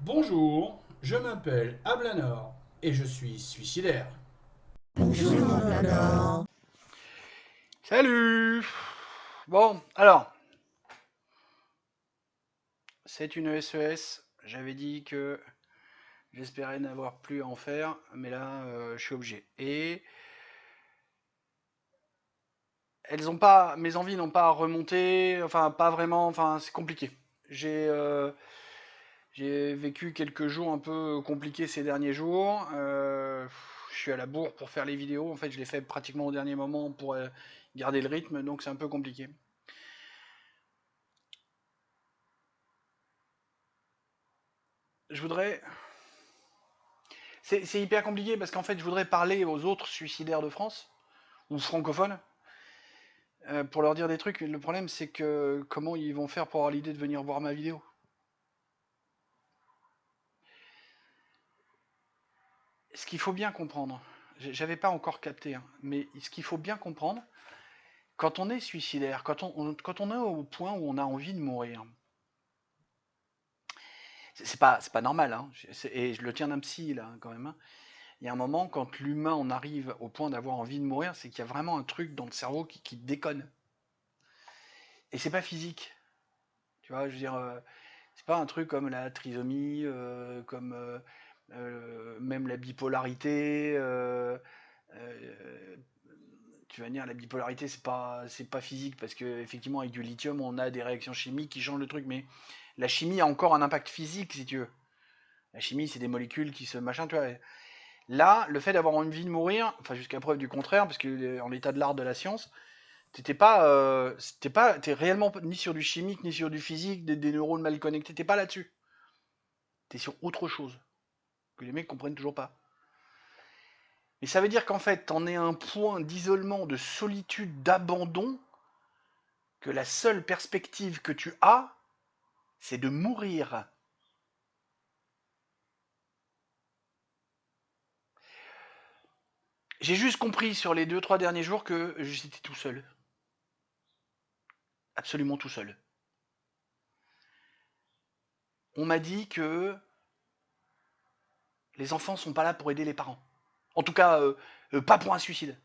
Bonjour, je m'appelle Ablanor et je suis suicidaire. Bonjour, Blanor. Salut. Bon, alors, c'est une SES. J'avais dit que j'espérais n'avoir plus à en faire, mais là, je suis obligé. Et mes envies n'ont pas remonté, enfin, pas vraiment, enfin, c'est compliqué. J'ai euh, j'ai vécu quelques jours un peu compliqués ces derniers jours. Je suis à la bourre pour faire les vidéos. En fait, je les fais pratiquement au dernier moment pour garder le rythme, donc c'est un peu compliqué. Je voudrais C'est hyper compliqué parce qu'en fait, je voudrais parler aux autres suicidaires de France ou francophones pour leur dire des trucs. Mais le problème, c'est que comment ils vont faire pour avoir l'idée de venir voir ma vidéo. Ce qu'il faut bien comprendre, j'avais pas encore capté, hein, mais ce qu'il faut bien comprendre, quand on est suicidaire, quand on est au point où on a envie de mourir, c'est pas normal, hein, et je le tiens d'un psy là quand même. Hein. Il y a un moment, quand l'humain en arrive au point d'avoir envie de mourir, c'est qu'il y a vraiment un truc dans le cerveau qui déconne. Et c'est pas physique. Tu vois, je veux dire, c'est pas un truc comme la trisomie, comme même la bipolarité. Euh, Tu vas dire, la bipolarité, c'est pas physique parce que effectivement, avec du lithium, on a des réactions chimiques qui changent le truc, mais la chimie a encore un impact physique, si tu veux. La chimie, c'est des molécules qui se machin, tu vois. Là, le fait d'avoir envie de mourir, enfin jusqu'à preuve du contraire, parce que en l'état de l'art de la science, t'es réellement ni sur du chimique, ni sur du physique, des neurones mal connectés, t'es pas là-dessus. T'es sur autre chose, que les mecs comprennent toujours pas. Mais ça veut dire qu'en fait, t'en es à un point d'isolement, de solitude, d'abandon, que la seule perspective que tu as, c'est de mourir. J'ai juste compris sur les deux, trois derniers jours que j'étais tout seul. Absolument tout seul. On m'a dit que les enfants sont pas là pour aider les parents. En tout cas, pas pour un suicide.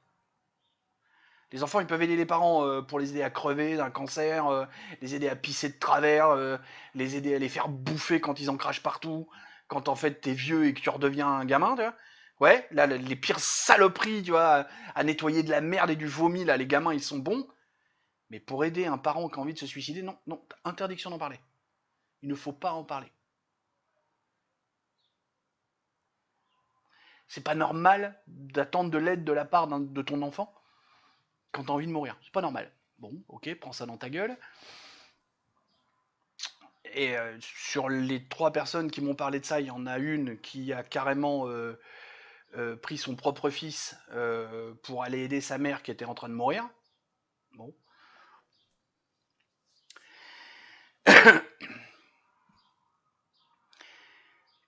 Les enfants, ils peuvent aider les parents pour les aider à crever d'un cancer, les aider à pisser de travers, les aider à les faire bouffer quand ils en crachent partout, quand en fait t'es vieux et que tu redeviens un gamin, tu vois. Ouais, là, les pires saloperies, tu vois, à nettoyer de la merde et du vomi, là, les gamins, ils sont bons. Mais pour aider un parent qui a envie de se suicider, non, non, interdiction d'en parler. Il ne faut pas en parler. C'est pas normal d'attendre de l'aide de la part de ton enfant quand t'as envie de mourir. C'est pas normal. Bon, ok, prends ça dans ta gueule. Et sur les trois personnes qui m'ont parlé de ça, il y en a une qui a carrément pris son propre fils pour aller aider sa mère qui était en train de mourir. Bon.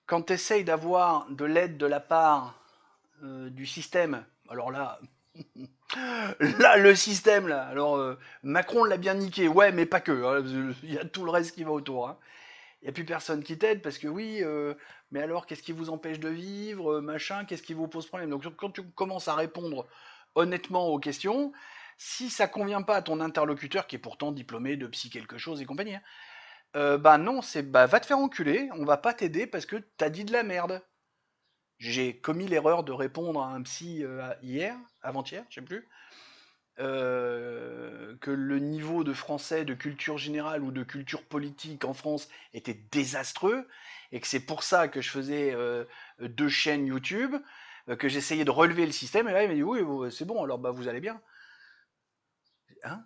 Quand tu essayes d'avoir de l'aide de la part du système, alors là, là le système là, alors Macron l'a bien niqué, ouais, mais pas que, hein, il y a tout le reste qui va autour. Hein. Il n'y a plus personne qui t'aide parce que oui, mais alors qu'est-ce qui vous empêche de vivre, machin, qu'est-ce qui vous pose problème. Donc quand tu commences à répondre honnêtement aux questions, si ça convient pas à ton interlocuteur qui est pourtant diplômé de psy quelque chose et compagnie, hein, bah non, c'est bah va te faire enculer, on va pas t'aider parce que t'as dit de la merde. J'ai commis l'erreur de répondre à un psy hier, avant-hier, je sais plus, que le niveau de français, de culture générale ou de culture politique en France était désastreux, et que c'est pour ça que je faisais deux chaînes YouTube, que j'essayais de relever le système, et là il m'a dit oui, c'est bon, alors bah vous allez bien. Hein.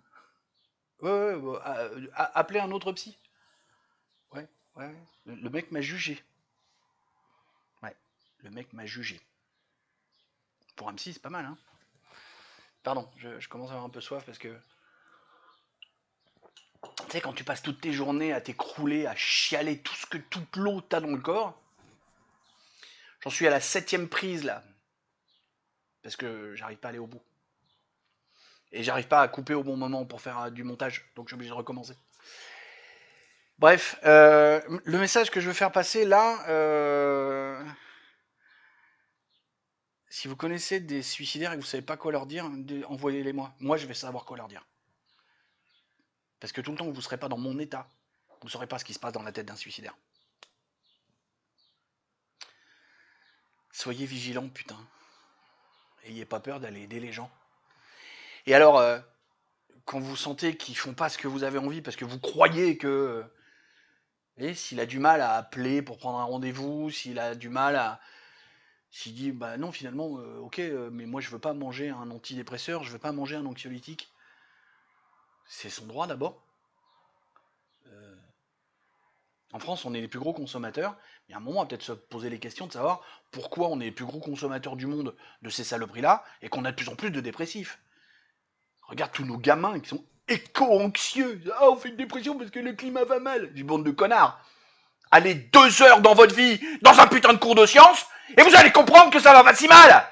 Ouais, ouais, ouais, appelez un autre psy. Ouais, ouais, ouais. Le mec m'a jugé. Ouais, le mec m'a jugé. Pour un psy, c'est pas mal, hein. Pardon, je commence à avoir un peu soif parce que tu sais, quand tu passes toutes tes journées à t'écrouler, à chialer toute l'eau que t'as dans le corps, j'en suis à la septième prise là, parce que j'arrive pas à aller au bout. Et j'arrive pas à couper au bon moment pour faire du montage, donc je suis obligé de recommencer. Bref, le message que je veux faire passer là, si vous connaissez des suicidaires et que vous savez pas quoi leur dire, envoyez-les moi. Moi, je vais savoir quoi leur dire. Parce que tout le temps que vous serez pas dans mon état, vous saurez pas ce qui se passe dans la tête d'un suicidaire. Soyez vigilants, putain. Ayez pas peur d'aller aider les gens. Et alors, quand vous sentez qu'ils font pas ce que vous avez envie, parce que vous croyez que... Et s'il a du mal à appeler pour prendre un rendez-vous, s'il a du mal à... S'il dit, bah non, finalement, ok, mais moi je veux pas manger un antidépresseur, je veux pas manger un anxiolytique. C'est son droit d'abord. En France, on est les plus gros consommateurs, mais à un moment, on va peut-être se poser les questions de savoir pourquoi on est les plus gros consommateurs du monde de ces saloperies-là, et qu'on a de plus en plus de dépressifs. Regarde tous nos gamins qui sont éco-anxieux. Ah, on fait une dépression parce que le climat va mal. Du bande de connards. Allez 2 heures dans votre vie dans un putain de cours de sciences et vous allez comprendre que ça va pas si mal.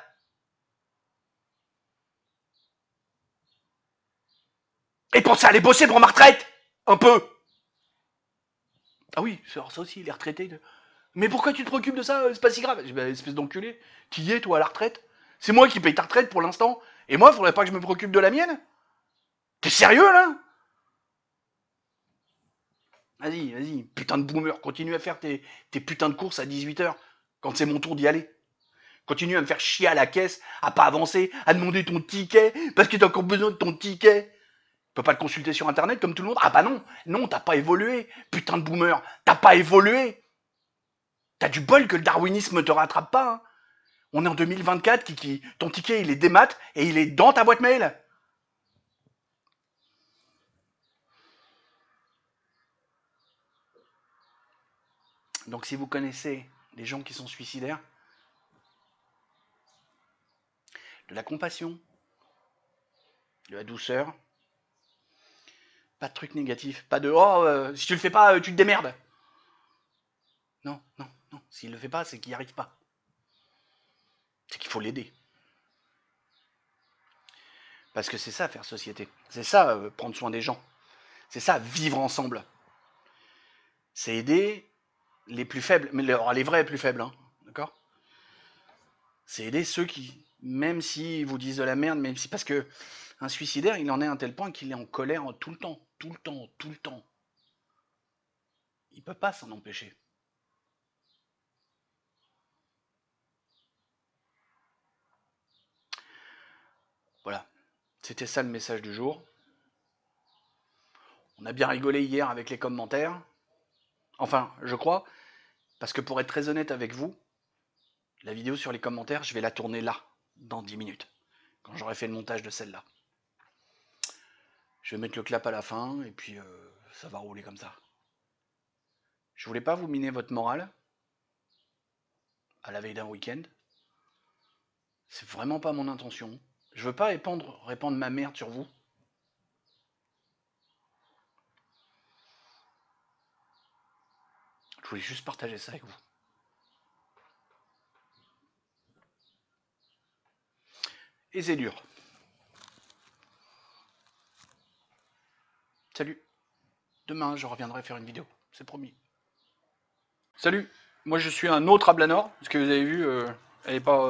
Et pensez à aller bosser pour ma retraite. Un peu. Ah oui, ça aussi, les retraités. Mais pourquoi tu te préoccupes de ça? C'est pas si grave. Bah, espèce d'enculé. Qui y est, toi, à la retraite? C'est moi qui paye ta retraite pour l'instant. Et moi, faudrait pas que je me préoccupe de la mienne? T'es sérieux, là? Vas-y, vas-y, putain de boomer, continue à faire tes putains de courses à 18h, quand c'est mon tour d'y aller. Continue à me faire chier à la caisse, à pas avancer, à demander ton ticket, parce que t'as encore besoin de ton ticket. Tu peux pas le consulter sur internet comme tout le monde? Ah bah non, non, t'as pas évolué, putain de boomer, t'as pas évolué. T'as du bol que le darwinisme te rattrape pas, hein. On est en 2024, Kiki, ton ticket il est démat et il est dans ta boîte mail. Donc si vous connaissez des gens qui sont suicidaires, de la compassion, de la douceur, pas de trucs négatifs, pas de oh si tu le fais pas tu te démerdes. Non, non, non, s'il le fait pas c'est qu'il n'y arrive pas. C'est qu'il faut l'aider. Parce que c'est ça faire société. C'est ça prendre soin des gens. C'est ça vivre ensemble. C'est aider les plus faibles, mais les vrais plus faibles, hein, d'accord? C'est aider ceux qui, même s'ils vous disent de la merde, même si parce que un suicidaire, il en est à un tel point qu'il est en colère tout le temps, tout le temps, tout le temps. Il peut pas s'en empêcher. Voilà, c'était ça le message du jour. On a bien rigolé hier avec les commentaires. Enfin, je crois, parce que pour être très honnête avec vous, la vidéo sur les commentaires, je vais la tourner là, dans 10 minutes, quand j'aurai fait le montage de celle-là. Je vais mettre le clap à la fin, et puis ça va rouler comme ça. Je voulais pas vous miner votre morale, à la veille d'un week-end. C'est vraiment pas mon intention. Je veux pas répandre ma merde sur vous. Je voulais juste partager ça avec vous. Et c'est dur. Salut. Demain, je reviendrai faire une vidéo. C'est promis. Salut. Moi, je suis un autre Ablanor. Parce que vous avez vu, elle est pas...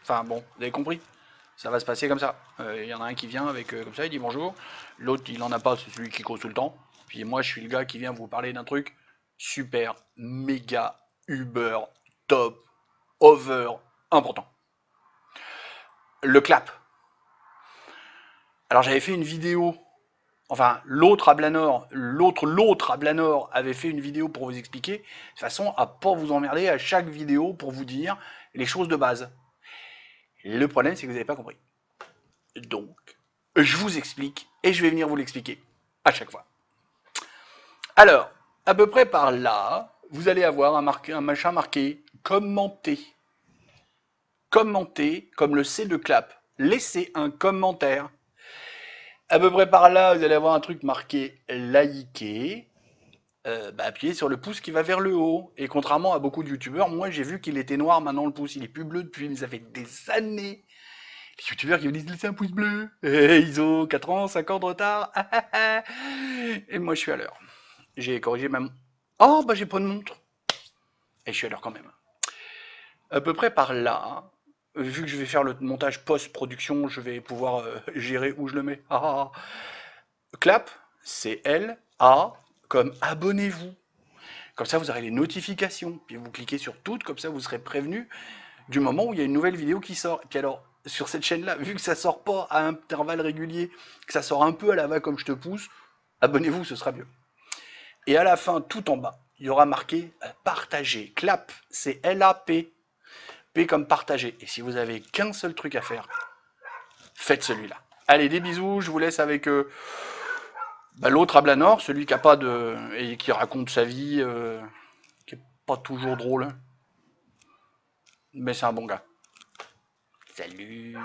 Enfin, bon, vous avez compris. Ça va se passer comme ça. Il y en a un qui vient avec comme ça, il dit bonjour. L'autre, il en a pas, c'est celui qui cause tout le temps. Puis moi, je suis le gars qui vient vous parler d'un truc super, méga, uber, top, over, important. Le clap. Alors j'avais fait une vidéo, enfin l'autre Ablanor avait fait une vidéo pour vous expliquer, de façon à pas vous emmerder à chaque vidéo pour vous dire les choses de base. Le problème, c'est que vous n'avez pas compris. Donc, je vous explique et je vais venir vous l'expliquer à chaque fois. Alors, à peu près par là, vous allez avoir un machin marqué commenter. Commenter comme le C de clap. Laissez un commentaire. À peu près par là, vous allez avoir un truc marqué liker. Appuyez sur le pouce qui va vers le haut. Et contrairement à beaucoup de youtubeurs, moi j'ai vu qu'il était noir, maintenant le pouce il est plus bleu depuis, mais ça fait des années. Les youtubeurs qui me disent laissez un pouce bleu, et ils ont 4 ans, 5 ans de retard. Et moi je suis à l'heure. J'ai corrigé ma montre. Oh, bah j'ai pas de montre. Et je suis à l'heure quand même. À peu près par là, vu que je vais faire le montage post-production, je vais pouvoir gérer où je le mets. Ah, ah, ah. Clap, c'est L-A, comme abonnez-vous. Comme ça, vous aurez les notifications. Puis vous cliquez sur toutes, comme ça, vous serez prévenu du moment où il y a une nouvelle vidéo qui sort. Et puis alors, sur cette chaîne-là, vu que ça sort pas à intervalles réguliers, que ça sort un peu à la va comme je te pousse, abonnez-vous, ce sera mieux. Et à la fin, tout en bas, il y aura marqué partager. Clap, c'est L-A-P. P comme partager. Et si vous avez qu'un seul truc à faire, faites celui-là. Allez, des bisous, je vous laisse avec l'autre Ablanor, celui qui a pas de. Et qui raconte sa vie, qui est pas toujours drôle, hein. Mais c'est un bon gars. Salut.